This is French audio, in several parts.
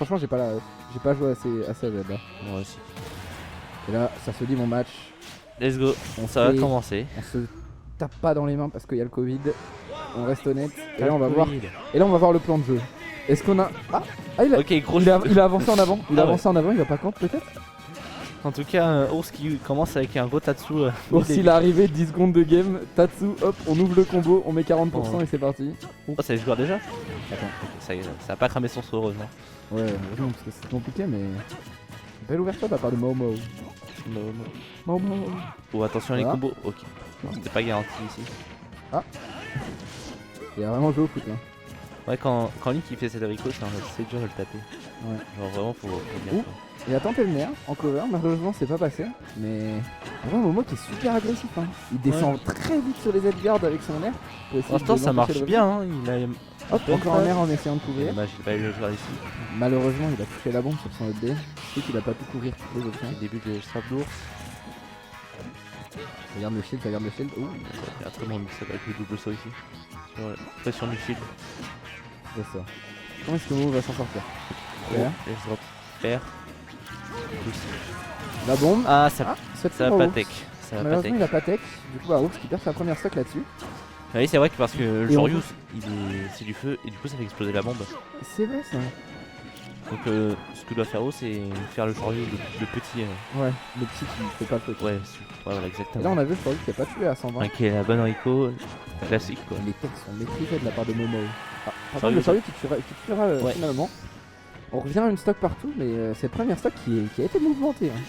franchement j'ai pas joué assez à Zelda. Moi aussi. Et là ça se dit mon match. Let's go, ça va commencer. On se tape pas dans les mains parce qu'il y a le Covid. On reste honnête. Et là on va voir. Et là on va voir le plan de jeu. Est-ce qu'on a. Il a, ok, gros. il a avancé en avant. Il a avancé en avant, il va pas contre peut-être. En tout cas, Ours qui commence avec un gros Tatsu. Ours il est arrivé, 10 secondes de game. Tatsu, hop, on ouvre le combo, on met 40% et c'est parti. Oh, ça joueur déjà. Attends. Ça a pas cramé son saut, heureusement. Ouais, heureusement parce que c'est compliqué, mais. Belle ouverture de la part de Momo. Momo. Oh, attention les combos. Ok. Non, c'était pas garanti ici. Il a vraiment joué au foot là. Ouais, quand Link il fait cette abricot, c'est dur de le taper. Ouais. Genre vraiment faut bien. Il a tenté le nerf en cover, malheureusement c'est pas passé. Mais on voit Momo qui est super agressif. Hein. Il descend très vite sur les edgeguards avec son nerf. Pour l'instant ça marche bien. Hein. Il a... Hop, encore un nerf en essayant de couvrir. Dommage, il a pas eu le joueur ici. Malheureusement il a touché la bombe sur son OD. Je sais qu'il a pas pu couvrir toutes les options. C'est le début de strap d'ours. Regarde le shield, regarde le shield. Ouh. Il y a un très bon mix avec le double saut ici. Pression du shield. C'est ça. Comment est-ce que Momo va s'en sortir? Let's drop. Faire. La bombe. Ah, ça va pas tech. Malheureusement il a pas tech. Du coup Ours qui perd sa première stock là-dessus. Oui, c'est vrai que parce que le Shoryu c'est du feu et du coup ça fait exploser la bombe. C'est vrai ça. Donc ce que doit faire Ours c'est faire le Shoryu, le petit. Ouais, le petit qui fait pas le feu. Ouais, voilà exactement. Et là on a vu le Shoryu qui a pas tué à 120. Qui est la bonne Rico, classique quoi. Les techs sont maîtrisés de la part de Momo. Par contre le Shoryu qui tuera finalement. On revient à une stock partout, mais c'est la première stock qui a été mouvementée. Hein.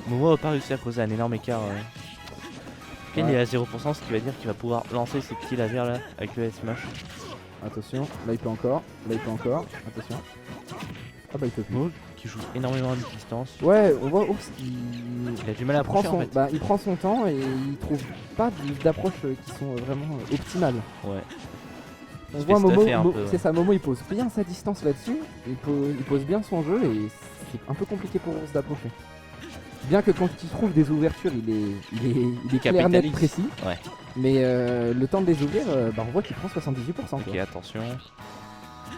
Momo n'a pas réussi à causer un énorme écart. Il est à 0%, ce qui va dire qu'il va pouvoir lancer ses petits lasers là avec le smash. Attention, là il peut encore, attention. Ah bah il peut plus. Momo qui joue énormément à distance. Ouais, on voit Ours il a du mal à approcher en fait. Bah, il prend son temps et il trouve pas d'approches qui sont vraiment optimales. Ouais. On voit Momo, c'est ça, Momo il pose bien sa distance là-dessus, il pose bien son jeu et c'est un peu compliqué pour Ours d'approcher. Bien que quand il trouve des ouvertures, il est clair, net, précis. Ouais. Mais le temps de les ouvrir, on voit qu'il prend 78%. Ok, quoi. attention.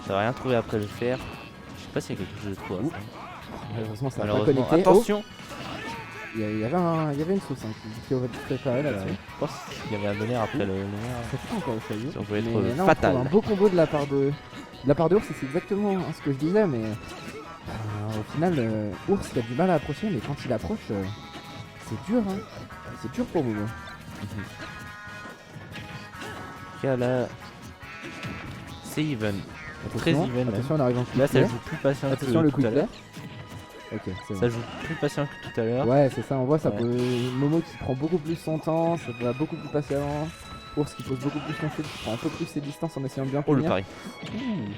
Ça va rien trouver après le fer. Je sais pas s'il y a quelque chose de trop. Malheureusement, ça va pas connecter. Attention. Il y avait une sauce qui aurait pu se préparer là-dessus. Je pense qu'il y avait un bonheur après le nerf. Ça fait pas encore le Shoryu. Ça peut être là, fatal. On trouve un beau combo de la part de Ours, et c'est exactement ce que je disais, mais au final, Ours il a du mal à approcher, mais quand il approche, c'est dur, hein. C'est dur pour Momo. Là, c'est even. Très even. Attention, on arrive en quick là, ça play. joue plus patient attention, que le tout quick à play. l'heure. Ok, c'est Ça bon. joue plus patient que tout à l'heure. Ouais, c'est ça, on voit ça peut... Momo qui prend beaucoup plus son temps, ça va beaucoup plus patiemment. Ours qui pose beaucoup plus son shield, qui prend un peu plus ses distances en essayant de bien Oh le tenir. pari.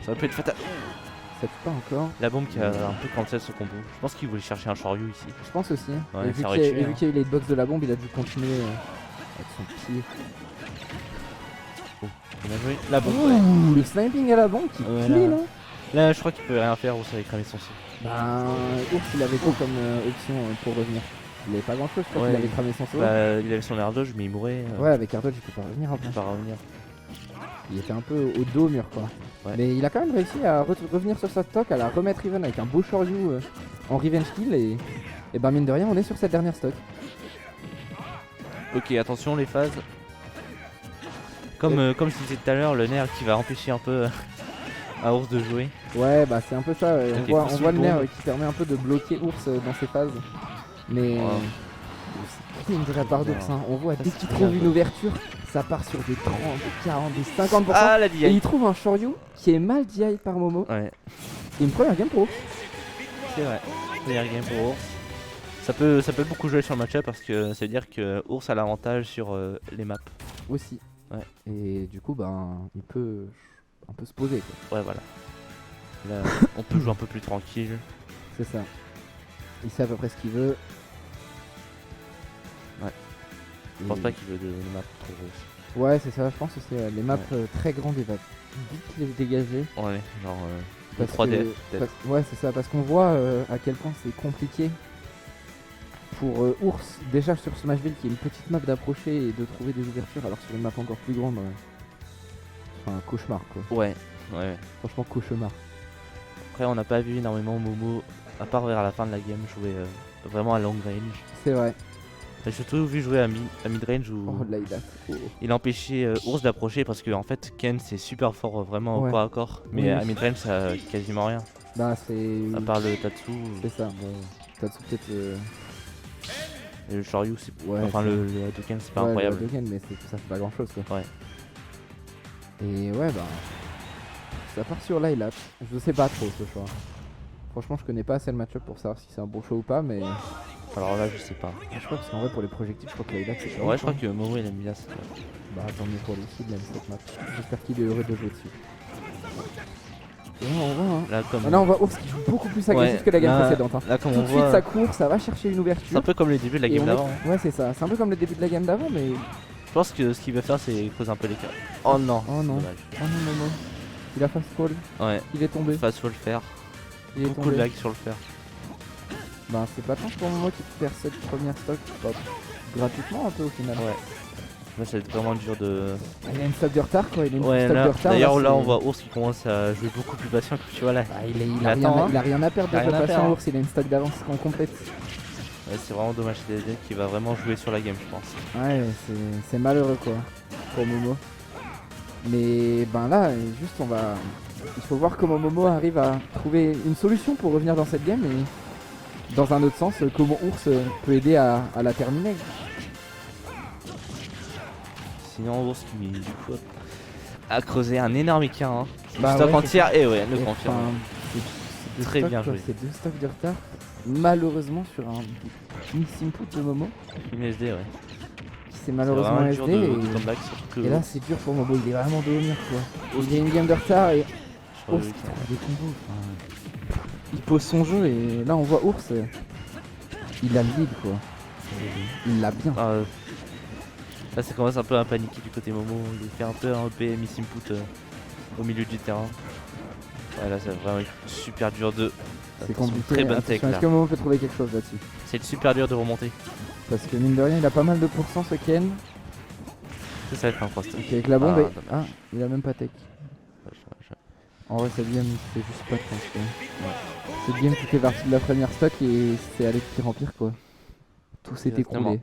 Ça peut être fatal. Ça tue pas encore. La bombe qui a un peu cancel ce combo. Je pense qu'il voulait chercher un Shoryu ici. Je pense aussi. Ouais, et vu ça qu'il aurait y, tué, vu qu'il y a eu les box de la bombe, il a dû continuer avec son pied. Bien joué. La bombe. Ouh, le sniping à la bombe qui clean, hein. Là, je crois qu'il peut rien faire. Ours avait cramé son saut. Ben, Ours il avait quoi comme option pour revenir? Il avait pas grand chose, je crois qu'il avait cramé son saut. Bah, il avait son air dodge, mais il mourait. Ouais, avec air dodge il peut pas revenir après. Il peut pas revenir. Il était un peu au dos au mur quoi. Ouais. Mais il a quand même réussi à revenir sur sa stock, à la remettre even avec un beau Shoryu en revenge kill et ben mine de rien on est sur cette dernière stock. Ok, attention les phases. Comme je disais tout à l'heure, le nerf qui va empêcher un peu à Ours de jouer. Ouais bah c'est un peu ça, okay, on voit le nerf qui permet un peu de bloquer Ours dans ses phases. Mais c'est clean de la part d'Ours, hein. On voit dès qu'il trouve une ouverture, ça part sur des 30, des 40, des 50%. Ah la DI. Et il trouve un Shoryu qui est mal DI par Momo. Ouais. Et une première game pour Ours. C'est vrai, première game pour Ours. Ça peut beaucoup jouer sur le match-up parce que ça veut dire que Ours a l'avantage sur les maps. Aussi. Ouais. Et du coup il peut un peu se poser quoi. Ouais voilà. Là on peut jouer un peu plus tranquille. C'est ça. Il sait à peu près ce qu'il veut. Ouais. Je pense pas qu'il veut de maps trop grosses. Ouais c'est ça, je pense aussi. Les maps très grandes, il va vite les dégager. Ouais, genre 3D peut-être. Ouais c'est ça, parce qu'on voit à quel point c'est compliqué pour Ours, déjà sur Smashville qui est une petite map d'approcher et de trouver des ouvertures, alors sur une map encore plus grande, enfin cauchemar quoi. Ouais. Franchement cauchemar. Après, on n'a pas vu énormément Momo, à part vers la fin de la game, jouer vraiment à long range. C'est vrai. J'ai surtout vu jouer à mid-range où Oh là il a. il empêchait Ours d'approcher parce que en fait Ken c'est super fort vraiment au corps à corps, mais Oui, à oui. mid-range ça a quasiment rien. Bah c'est. À part le Tatsu. C'est ça, bon. Tatsu peut-être. Et le Shoryu, c'est. Ouais, enfin, le Hadouken, c'est pas incroyable. Le Hadouken, mais ça fait pas grand chose quoi. Ouais. Et ouais, bah. Ça part sur Lilat. Je sais pas trop ce choix. Franchement, je connais pas assez le match-up pour savoir si c'est un bon choix ou pas, mais. Alors là, je sais pas. Je crois parce qu'en vrai, pour les projectiles, je crois que Lilat c'est. Ouais, je crois que Momo il aime bien ça. Bah, tant mieux pour lui, il aime cette map. J'espère qu'il est heureux de jouer dessus. Et là, on voit, hein. Là, on voit Ours qui joue beaucoup plus agressif que la game précédente. Hein. Là, comme tout on de voit, suite, ça court, ça va chercher une ouverture. C'est un peu comme le début de la game d'avant. Ouais, c'est ça. C'est un peu comme le début de la game d'avant, mais. Je pense que ce qu'il va faire, c'est creuser un peu l'écart. Oh non. Oh non. Dommage. Oh non, non, non. Il a fast fall. Ouais. Il est tombé. Fast fall fer. Il est Beaucoup tombé. de lag sur le fer. Bah, c'est pas tant pour moi qui perd cette première stock. Bah, gratuitement un peu au final. Ouais. Là, ça va être vraiment dur de. Il a une stock de retard quoi. Il a une Ouais, stock de retard. d'ailleurs, là, on voit Ours qui commence à jouer beaucoup plus patient. Tu vois là. Ah, il a rien à perdre de patient. Ours, il a une stock d'avance qu'on complète. Ouais, c'est vraiment dommage, c'est DD qui va vraiment jouer sur la game, je pense. Ouais, c'est malheureux quoi pour Momo. Mais ben là, juste il faut voir comment Momo arrive à trouver une solution pour revenir dans cette game et dans un autre sens, comment Ours peut aider à la terminer. Sinon, Ours qui du coup a creusé un énorme écart. Hein. Bah Stop ouais, entière et ouais, elle le confirme. C'est très bien joué. C'est deux stocks de retard, malheureusement sur un miss input de Momo. Une SD, ouais. C'est malheureusement SD et là c'est dur pour Momo, il est vraiment de haut mur quoi. Il a une game de retard et Ours qui trouve des combos. Enfin, il pose son jeu et là on voit Ours, il a le lead quoi. Il l'a bien. Là ça commence un peu à paniquer du côté Momo, il fait un peu un EP miss input au milieu du terrain. Ouais, là c'est vraiment super dur de. C'est compliqué. Très bonne tech là. Est-ce que Momo peut trouver quelque chose là-dessus? C'est super dur de remonter. Parce que mine de rien, il a pas mal de pourcents ce Ken. Ça va être un frost. Ok, avec la bombe. Il a même pas tech. En vrai, cette game, c'est juste pas de chance. Cette game, tout est parti de la première stock et c'est allé de pire en pir quoi. Tout s'est écroulé.